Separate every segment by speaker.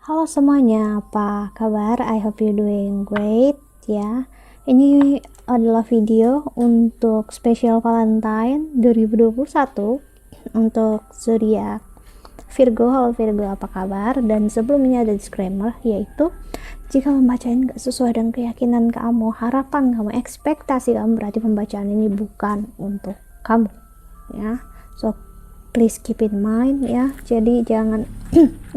Speaker 1: Halo semuanya, apa kabar? I hope you doing great ya. Ini adalah video untuk spesial Valentine 2021 untuk zodiak Virgo. Halo Virgo, apa kabar? Dan sebelumnya ada disclaimer, yaitu jika pembacaan gak sesuai dengan keyakinan kamu, harapan kamu, ekspektasi kamu, berarti pembacaan ini bukan untuk kamu ya. So please keep in mind ya, jadi jangan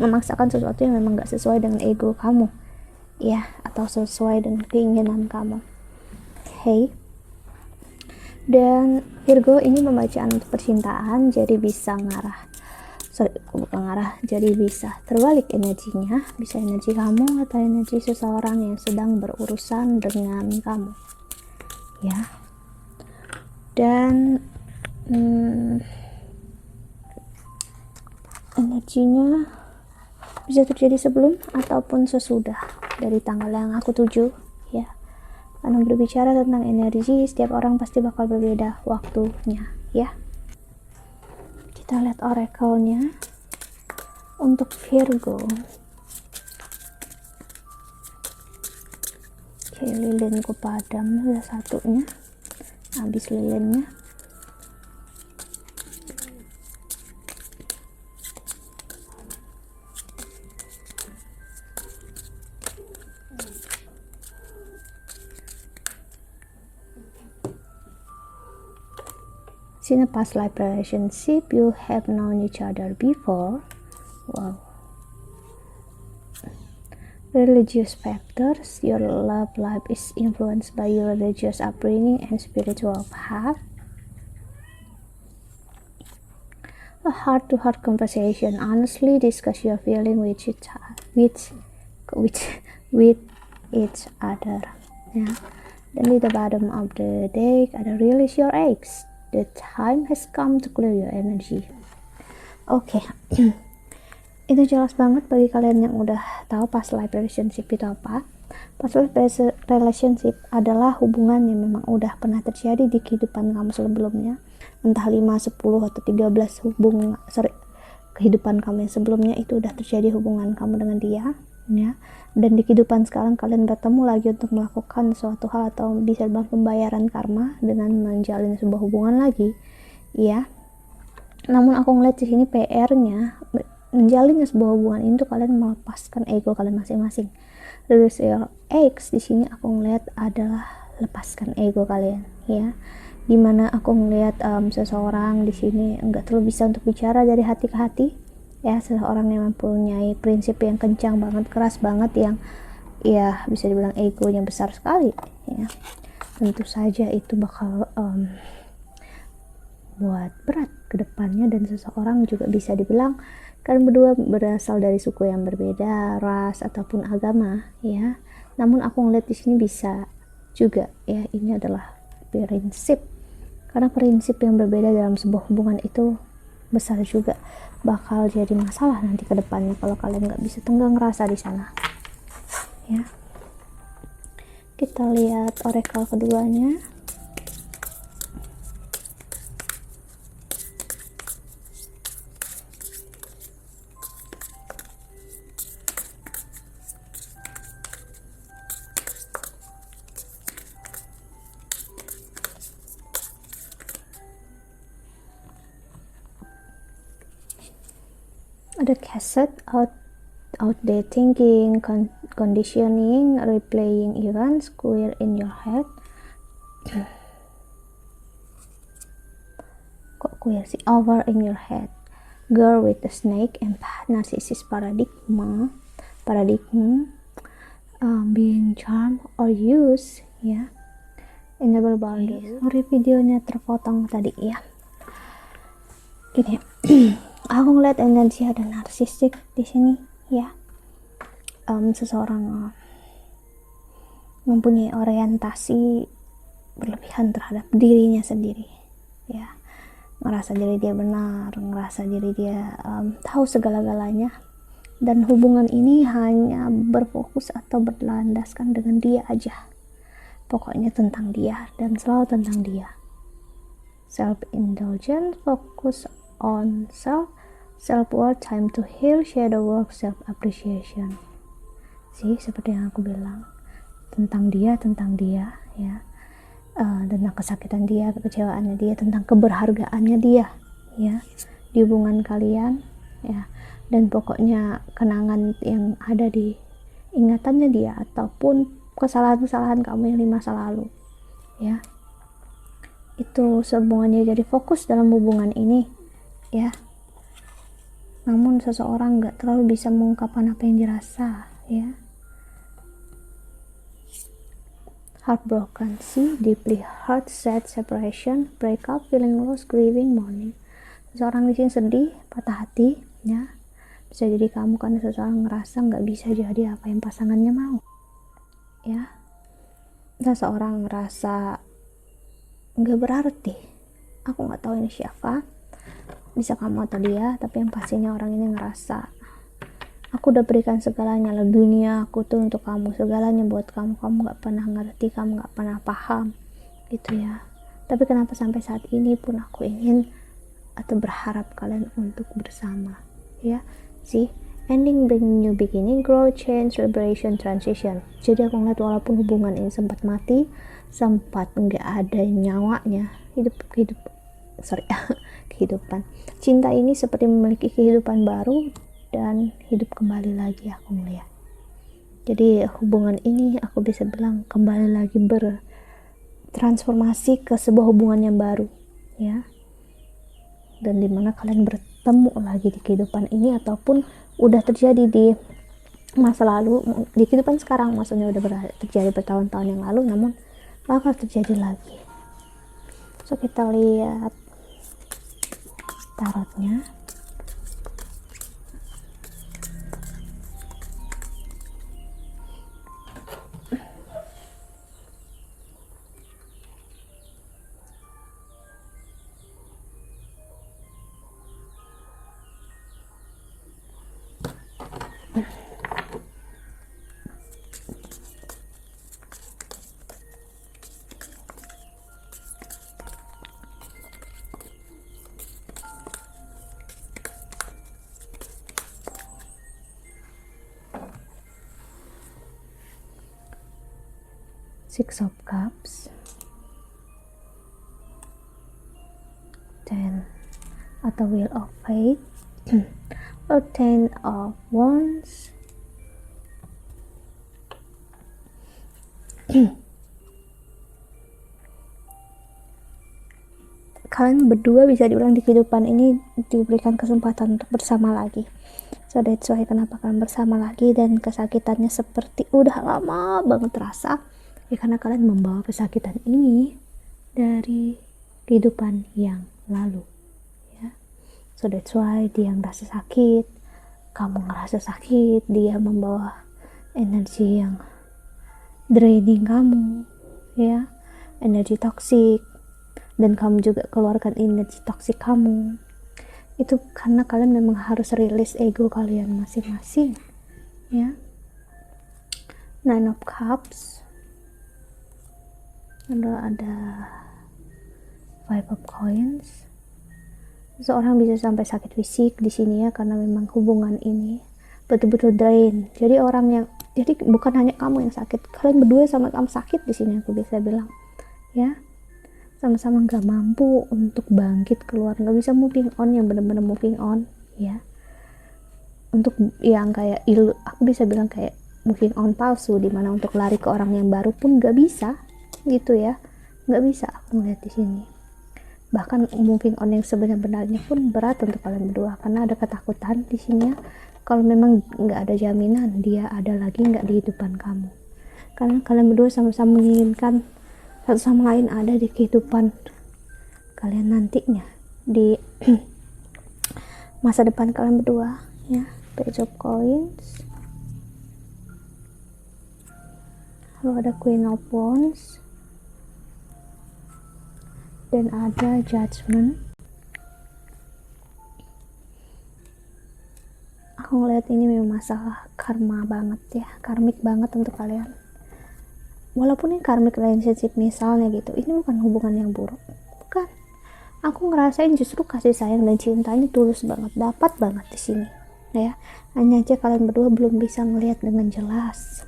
Speaker 1: memaksakan sesuatu yang memang gak sesuai dengan ego kamu ya, atau sesuai dengan keinginan kamu. Hey, dan Virgo ini pembacaan untuk percintaan, jadi bisa jadi bisa terbalik energinya, bisa energi kamu atau energi seseorang yang sedang berurusan dengan kamu ya. Dan energinya bisa terjadi sebelum ataupun sesudah dari tanggal yang aku tuju ya. Karena berbicara tentang energi, setiap orang pasti bakal berbeda waktunya ya. Kita lihat oracle-nya untuk Virgo. Oke, lilinku padam, ada satunya habis lilinnya. In a past life relationship, you have known each other before. Wow. Religious factors, your love life is influenced by your religious upbringing and spiritual path. A heart-to-heart conversation, honestly discuss your feeling with each other. Yeah. Then at the bottom of the deck ada release your eggs. The time has come to clear your energy. Oke. Itu jelas banget bagi kalian yang udah tahu past life relationship itu apa. Past life relationship adalah hubungan yang memang udah pernah terjadi di kehidupan kamu sebelumnya. Entah 5, 10 atau 13 kehidupan kamu yang sebelumnya itu udah terjadi hubungan kamu dengan dia ya. Dan di kehidupan sekarang kalian bertemu lagi untuk melakukan suatu hal atau bisa dibilang pembayaran karma dengan menjalin sebuah hubungan lagi ya. Namun aku ngeliat di sini PR-nya menjalin sebuah hubungan itu kalian melepaskan ego kalian masing-masing. Release your eggs di sini aku ngeliat adalah lepaskan ego kalian ya. Dimana aku ngeliat seseorang di sini enggak terlalu bisa untuk bicara dari hati ke hati ya, seseorang yang mempunyai prinsip yang kencang banget, keras banget, yang ya bisa dibilang egonya besar sekali ya. Tentu saja itu bakal buat berat ke depannya, dan seseorang juga bisa dibilang kalian berdua berasal dari suku yang berbeda, ras ataupun agama ya. Namun aku ngeliat di sini bisa juga ya, ini adalah prinsip, karena prinsip yang berbeda dalam sebuah hubungan itu besar juga bakal jadi masalah nanti ke depannya kalau kalian nggak bisa tenggang rasa di sana ya. Kita lihat oracle keduanya. Ada cassette, outdated thinking, conditioning, replaying events, queer in your head. Kok queer sih? Over in your head. Girl with a snake, empath, narcissist paradigm, being charmed or used ya. Enable boundaries. Sorry videonya terpotong tadi ya. Gini. Aku ngeliat energi ada narsistik di sini ya. Seseorang mempunyai orientasi berlebihan terhadap dirinya sendiri ya, ngerasa diri dia benar, ngerasa diri dia tahu segala-galanya, dan hubungan ini hanya berfokus atau berlandaskan dengan dia aja, pokoknya tentang dia dan selalu tentang dia. Self indulgence, fokus on self, self-worth, time to heal, shadow work, self-appreciation. Seperti yang aku bilang tentang dia ya, tentang kesakitan dia, kekecewaannya dia, tentang keberhargaannya dia ya di hubungan kalian ya, dan pokoknya kenangan yang ada di ingatannya dia ataupun kesalahan-kesalahan kamu yang di masa lalu ya, itu semuanya jadi fokus dalam hubungan ini ya. Namun seseorang gak terlalu bisa mengungkapkan apa yang dirasa ya. Heartbroken, deeply hurt, sad, separation, breakup, feeling lost, grieving, mourning. Seseorang di sini sedih, patah hati ya. Bisa jadi kamu karena seseorang ngerasa nggak bisa jadi apa yang pasangannya mau ya. Seseorang ngerasa nggak berarti. Aku nggak tahu ini siapa, bisa kamu atau dia, tapi yang pastinya orang ini ngerasa aku udah berikan segalanya lah, dunia aku tuh untuk kamu, segalanya buat kamu, kamu gak pernah ngerti, kamu gak pernah paham gitu ya. Tapi kenapa sampai saat ini pun aku ingin atau berharap kalian untuk bersama ya. Ending bring new beginning, growth, change, liberation, transition. Jadi aku ngeliat walaupun hubungan ini sempat mati, sempat nggak ada nyawanya, kehidupan, cinta ini seperti memiliki kehidupan baru dan hidup kembali lagi, aku melihat. Jadi hubungan ini aku bisa bilang kembali lagi bertransformasi ke sebuah hubungan yang baru ya, dan dimana kalian bertemu lagi di kehidupan ini ataupun udah terjadi di masa lalu, di kehidupan sekarang maksudnya udah terjadi bertahun-tahun yang lalu, namun bakal terjadi lagi. Kita lihat tarotnya. Six of Cups, 10 atau Wheel of Fate, or 10 of Wands. Kalian berdua bisa dibilang di kehidupan ini diberikan kesempatan untuk bersama lagi. So that's why kenapa kalian bersama lagi, dan kesakitannya seperti udah lama banget terasa ya, karena kalian membawa kesakitan ini dari kehidupan yang lalu ya. So that's why dia ngerasa sakit, kamu ngerasa sakit, dia membawa energi yang draining kamu ya, energi toksik, dan kamu juga keluarkan energi toksik kamu. Itu karena kalian memang harus rilis ego kalian masing-masing ya. Nine of Cups, ada Five of Coins. Seorang bisa sampai sakit fisik di sini ya, karena memang hubungan ini betul-betul drain. Jadi bukan hanya kamu yang sakit, kalian berdua sama-sama sakit di sini, aku bisa bilang ya. Sama-sama nggak mampu untuk bangkit keluar, nggak bisa moving on, yang benar-benar moving on ya. Untuk yang kayak aku bisa bilang kayak moving on palsu, dimana untuk lari ke orang yang baru pun nggak bisa gitu ya, nggak bisa aku melihat di sini. Bahkan moving on yang sebenarnya pun berat untuk kalian berdua, karena ada ketakutan di sini ya, kalau memang nggak ada jaminan dia ada lagi nggak di kehidupan kamu, karena kalian berdua sama-sama menginginkan satu sama lain ada di kehidupan kalian nantinya, di masa depan kalian berdua ya. Page of Coins, lalu ada Queen of Wands, dan ada Judgment. Aku ngeliat ini memang masalah karma banget ya, karmik banget untuk kalian. Walaupun ini karmic relationship misalnya gitu, ini bukan hubungan yang buruk, bukan. aku ngerasain justru kasih sayang dan cintanya tulus banget, dapat banget di sini ya. Hanya aja kalian berdua belum bisa ngelihat dengan jelas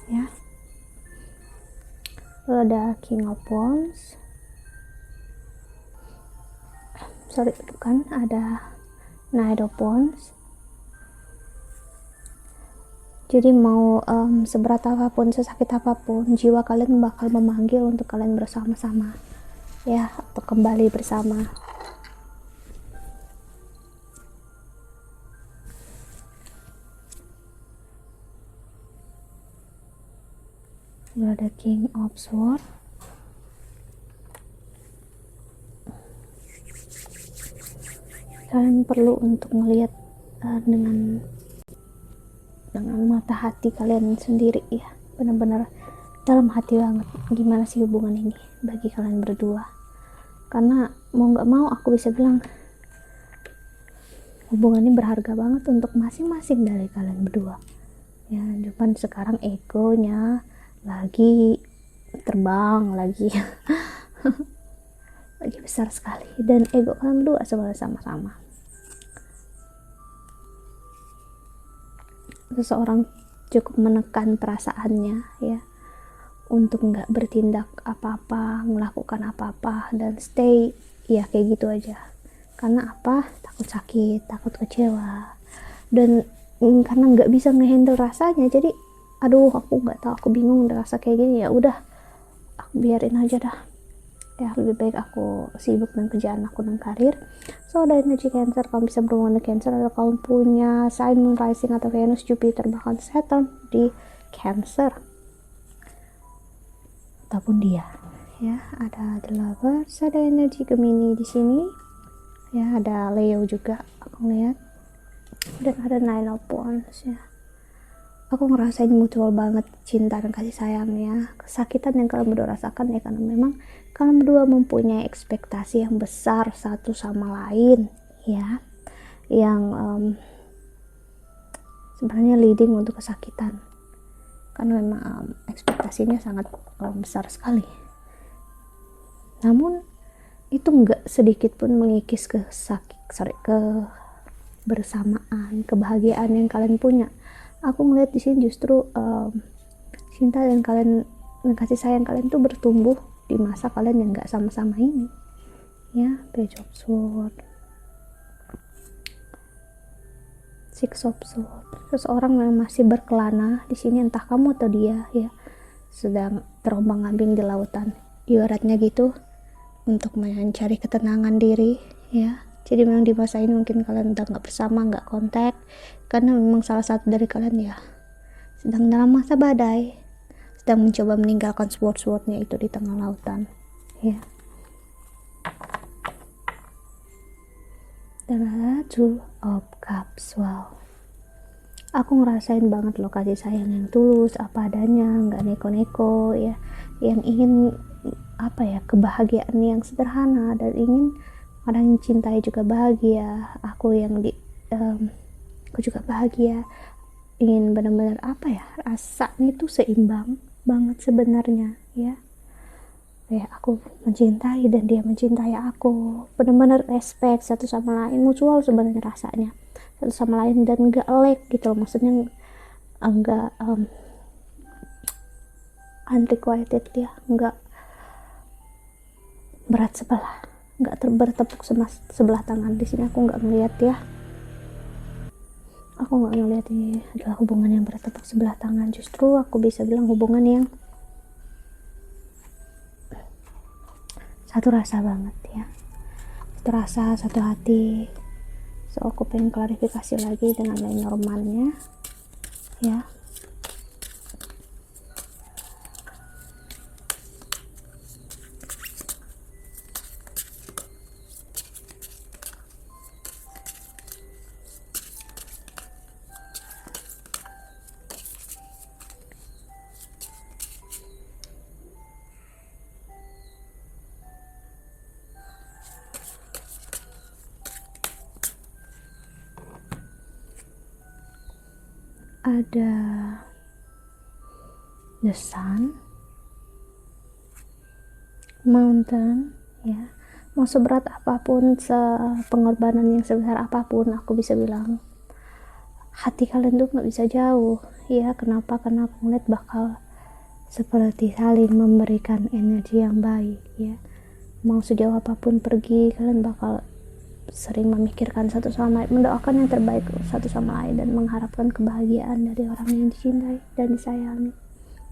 Speaker 1: ya. Lalu ada King of Wands, sorry bukan, ada Knight of Wands. Jadi mau seberat apapun, sesakit apapun, jiwa kalian bakal memanggil untuk kalian bersama-sama ya, atau kembali bersama. Lalu ada King of Swords. Kalian perlu untuk melihat dengan mata hati kalian sendiri ya, benar-benar dalam hati banget gimana sih hubungan ini bagi kalian berdua. Karena mau nggak mau aku bisa bilang hubungan ini berharga banget untuk masing-masing dari kalian berdua ya. Cuman sekarang egonya lagi terbang lagi lagi besar sekali, dan ego kalian berdua sama-sama. Seseorang cukup menekan perasaannya ya, untuk nggak bertindak apa-apa, melakukan apa-apa, dan stay ya kayak gitu aja. Karena apa? Takut sakit, takut kecewa, dan karena nggak bisa ngehandle rasanya, jadi aduh aku nggak tahu, aku bingung rasa kayak gini, ya udah aku biarin aja dah ya, lebih baik aku sibuk dengan kerjaan aku dan karir. So ada energi Cancer, kamu bisa berhubungan dengan Cancer, atau kamu punya sign Moon, Rising atau Venus, Jupiter bahkan Saturn di Cancer ataupun dia ya. Ada The Lovers, ada energi Gemini di sini ya, ada Leo juga aku lihat, dan ada Nine of Wands ya. Aku ngerasain mutual banget cinta dan kasih sayangnya, kesakitan yang kalian berdua rasakan ya, karena memang kalian berdua mempunyai ekspektasi yang besar satu sama lain ya, yang sebenarnya leading untuk kesakitan, karena memang ekspektasinya sangat besar sekali. Namun itu nggak sedikit pun mengikis kebersamaan, kebahagiaan yang kalian punya. Aku ngeliat di sini justru cinta dan kasih sayang kalian tuh bertumbuh di masa kalian yang nggak sama-sama ini ya. Page of Swords, Six of Swords, seseorang yang masih berkelana di sini, entah kamu atau dia ya, sedang terombang-ambing di lautan ibaratnya gitu, untuk mencari ketenangan diri ya. Jadi memang di masa ini mungkin kalian udah nggak bersama, nggak kontak, karena memang salah satu dari kalian ya sedang dalam masa badai, sedang mencoba meninggalkan swordnya itu di tengah lautan ya. Dan ada Two of Cups. Wow, aku ngerasain banget loh kasih sayang yang tulus, apa adanya, nggak neko-neko ya, yang ingin apa ya, kebahagiaan yang sederhana, dan ingin orang yang cintai juga bahagia, aku aku juga bahagia, ingin benar-benar apa ya, rasanya itu seimbang banget sebenarnya ya. Aku mencintai dan dia mencintai aku, benar-benar respect satu sama lain, mutual sebenarnya rasanya satu sama lain, dan enggak lag gitu loh, maksudnya enggak unrequited ya, enggak berat sebelah, nggak bertepuk sebelah tangan. Di sini aku nggak ngeliat ya, aku nggak ngeliat ini adalah hubungan yang bertepuk sebelah tangan. Justru aku bisa bilang hubungan yang satu rasa banget ya, satu rasa, satu hati. So aku pengen klarifikasi lagi dengan Lenormandnya ya. Ada the sun, mountain ya, mau seberat apapun, pengorbanan yang sebesar apapun, aku bisa bilang hati kalian tuh nggak bisa jauh. Ya kenapa? Karena aku ngeliat bakal seperti saling memberikan energi yang baik. Ya mau sejauh apapun pergi, kalian bakal sering memikirkan satu sama lain, mendoakan yang terbaik satu sama lain, dan mengharapkan kebahagiaan dari orang yang dicintai dan disayangi.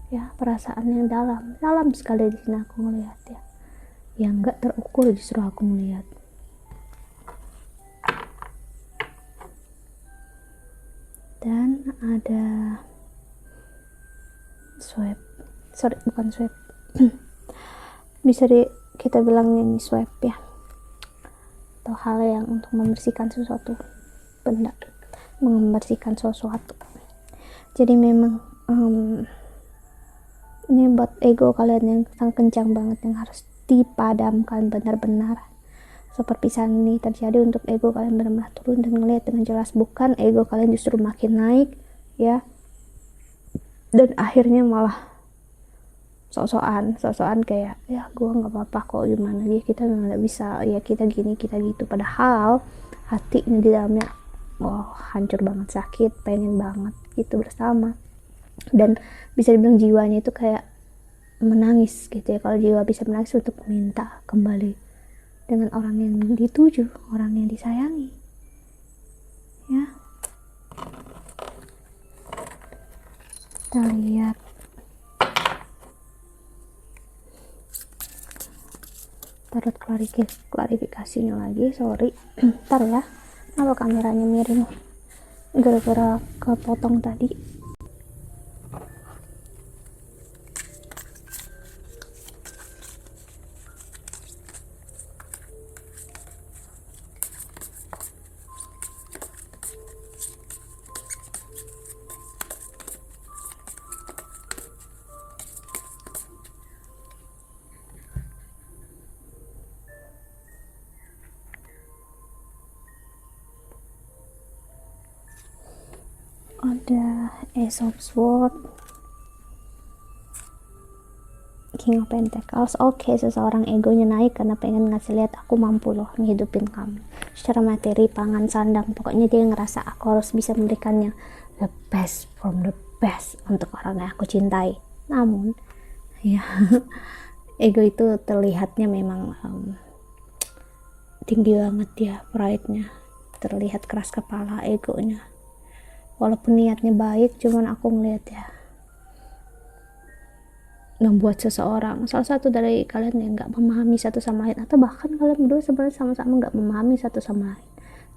Speaker 1: Ya perasaan yang dalam sekali di sini aku ngelihat, ya yang nggak terukur justru aku melihat. Dan ada bukan swipe bisa kita bilangnya ini swipe ya, atau hal yang untuk membersihkan sesuatu benda, membersihkan sesuatu. Jadi memang ini buat ego kalian yang sangat kencang banget, yang harus dipadamkan benar-benar. Seperpisahan ini terjadi untuk ego kalian benar-benar turun dan ngelihat dengan jelas, bukan ego kalian justru makin naik, ya, dan akhirnya malah sok-sokan kayak ya gue nggak apa-apa kok, gimana dia, kita nggak bisa, ya kita gini kita gitu, padahal hati ini di dalamnya hancur banget, sakit, pengen banget gitu bersama. Dan bisa dibilang jiwanya itu kayak menangis gitu ya, kalau jiwa bisa menangis untuk minta kembali dengan orang yang dituju, orang yang disayangi, ya. Kita lihat tarot klarifikasinya lagi, sorry ntar ya, kenapa kameranya miring, gara-gara kepotong tadi. Ada Ace of Swords, King of Pentacles. Oke, seseorang egonya naik karena pengen ngasih lihat aku mampu loh ngehidupin kamu secara materi, pangan, sandang, pokoknya dia ngerasa aku harus bisa memberikannya the best from the best untuk orang yang aku cintai. Namun ya ego itu terlihatnya memang tinggi banget ya, pride-nya terlihat, keras kepala egonya, walaupun niatnya baik, cuman aku ngeliat ya membuat seseorang, salah satu dari kalian yang nggak memahami satu sama lain, atau bahkan kalian berdua sebenarnya sama-sama nggak memahami satu sama lain,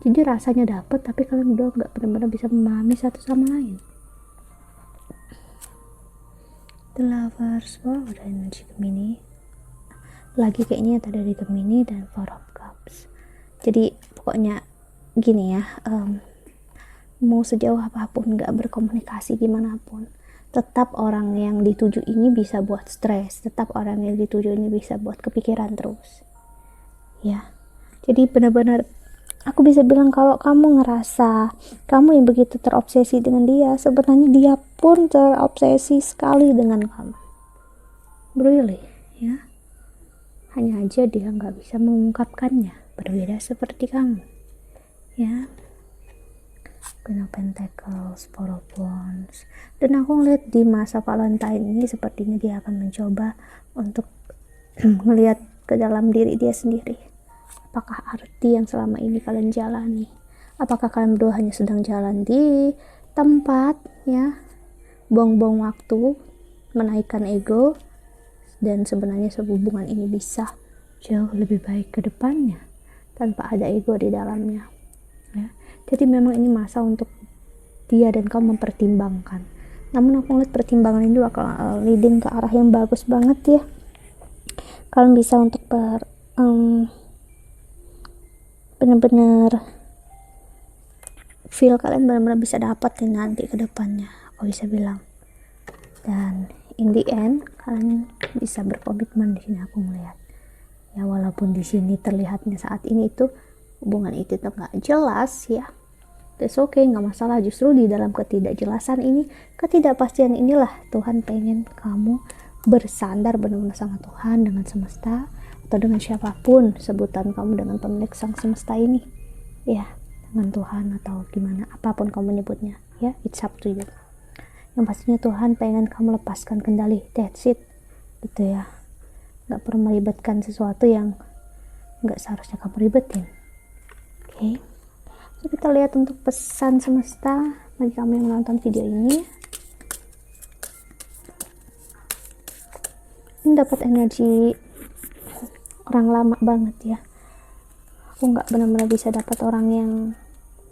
Speaker 1: jadi rasanya dapet tapi kalian berdua nggak benar-benar bisa memahami satu sama lain. The Lovers, wow, ada energi Gemini lagi kayaknya, tadi dari Gemini dan Four of Cups. Jadi pokoknya gini ya, mau sejauh apapun nggak berkomunikasi gimana pun, tetap orang yang dituju ini bisa buat stres, tetap orang yang dituju ini bisa buat kepikiran terus, ya. Jadi benar-benar aku bisa bilang kalau kamu ngerasa kamu yang begitu terobsesi dengan dia, sebenarnya dia pun terobsesi sekali dengan kamu, really, ya. Hanya aja dia nggak bisa mengungkapkannya, berbeda seperti kamu, ya. Queen of Pentacles, Four of Wands. Dan aku ngeliat di masa Valentine ini sepertinya dia akan mencoba untuk melihat ke dalam diri dia sendiri. Apakah arti yang selama ini kalian jalani? Apakah kalian berdua hanya sedang jalan di tempat, ya, buang-buang waktu, menaikkan ego, dan sebenarnya hubungan ini bisa jauh lebih baik ke depannya tanpa ada ego di dalamnya, ya. Jadi memang ini masa untuk dia dan kamu mempertimbangkan. Namun aku ngeliat pertimbangan ini bakal leading ke arah yang bagus banget ya. Kalian bisa untuk benar-benar feel kalian benar-benar bisa dapat nanti ke depannya, aku bisa bilang. Dan in the end kalian bisa berkomitmen di sini, aku melihat. Ya walaupun di sini terlihatnya saat ini itu hubungan itu tuh nggak jelas ya, that's okay, nggak masalah. Justru di dalam ketidakjelasan ini, ketidakpastian inilah Tuhan pengen kamu bersandar benar-benar sama Tuhan, dengan semesta, atau dengan siapapun sebutan kamu dengan pemilik sang semesta ini, ya, dengan Tuhan atau gimana, apapun kamu nyebutnya, ya, it's up to you. Yang pastinya Tuhan pengen kamu lepaskan kendali, that's it, gitu ya. Nggak perlu meribetkan sesuatu yang nggak seharusnya kamu ribetin. Oke. So, kita lihat untuk pesan semesta bagi kamu yang menonton video ini. Ini dapat energi orang lama banget ya. Aku nggak benar-benar bisa dapat orang yang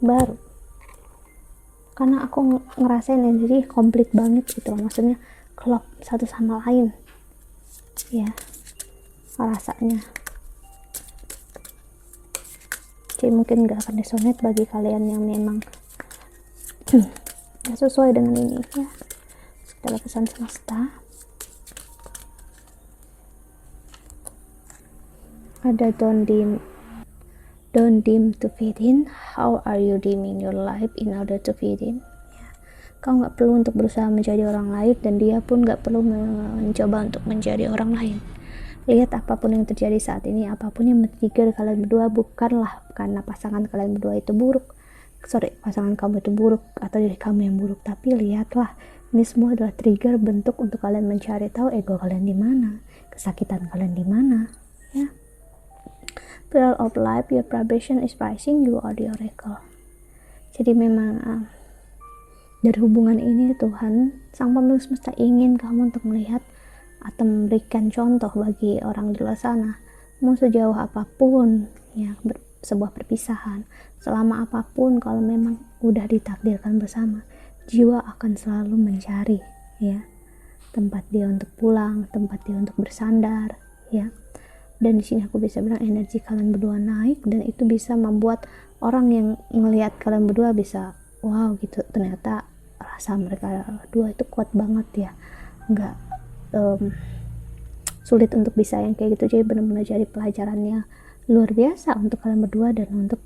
Speaker 1: baru, karena aku ngerasain energi komplit banget gitu loh, maksudnya klop satu sama lain ya rasanya. Jadi mungkin gak akan resonate bagi kalian yang memang gak sesuai dengan ini ya. Segala pesan semesta. Ada don't dim to fit in. How are you dimming your life in order to fit in? Ya. Kau nggak perlu untuk berusaha menjadi orang lain, dan dia pun nggak perlu mencoba untuk menjadi orang lain. Lihat apapun yang terjadi saat ini, apapun yang men-trigger kalian berdua, bukanlah karena pasangan kalian berdua itu buruk. Pasangan kamu itu buruk atau diri kamu yang buruk, tapi lihatlah, ini semua adalah trigger bentuk untuk kalian mencari tahu ego kalian di mana, kesakitan kalian di mana, ya. Pillar of life, your vibration is rising, you are the oracle. Jadi memang dari hubungan ini Tuhan, sang pemilik semesta ingin kamu untuk melihat atau memberikan contoh bagi orang di luar sana. Mau sejauh apapun ya sebuah perpisahan, selama apapun, kalau memang udah ditakdirkan bersama, jiwa akan selalu mencari ya tempat dia untuk pulang, tempat dia untuk bersandar ya. Dan di sini aku bisa bilang energi kalian berdua naik, dan itu bisa membuat orang yang melihat kalian berdua bisa wow gitu, ternyata rasa mereka berdua itu kuat banget ya, nggak sulit untuk bisa yang kayak gitu. Jadi benar-benar jadi pelajarannya luar biasa untuk kalian berdua dan untuk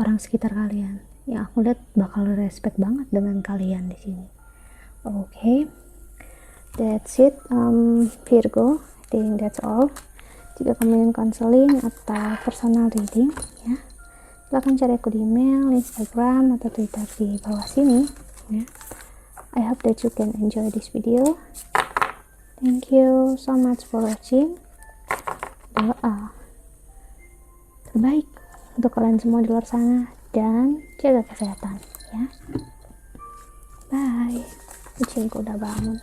Speaker 1: orang sekitar kalian. Yang aku lihat bakal respect banget dengan kalian di sini. Okay, that's it, Virgo. I think that's all. Jika kamu ingin counseling atau personal reading ya, silahkan cari aku di email, Instagram, atau Twitter di bawah sini ya. I hope that you can enjoy this video. Thank you so much for watching. Doa terbaik untuk kalian semua di luar sana, dan jaga kesehatan ya. Bye. Kucingku udah bangun.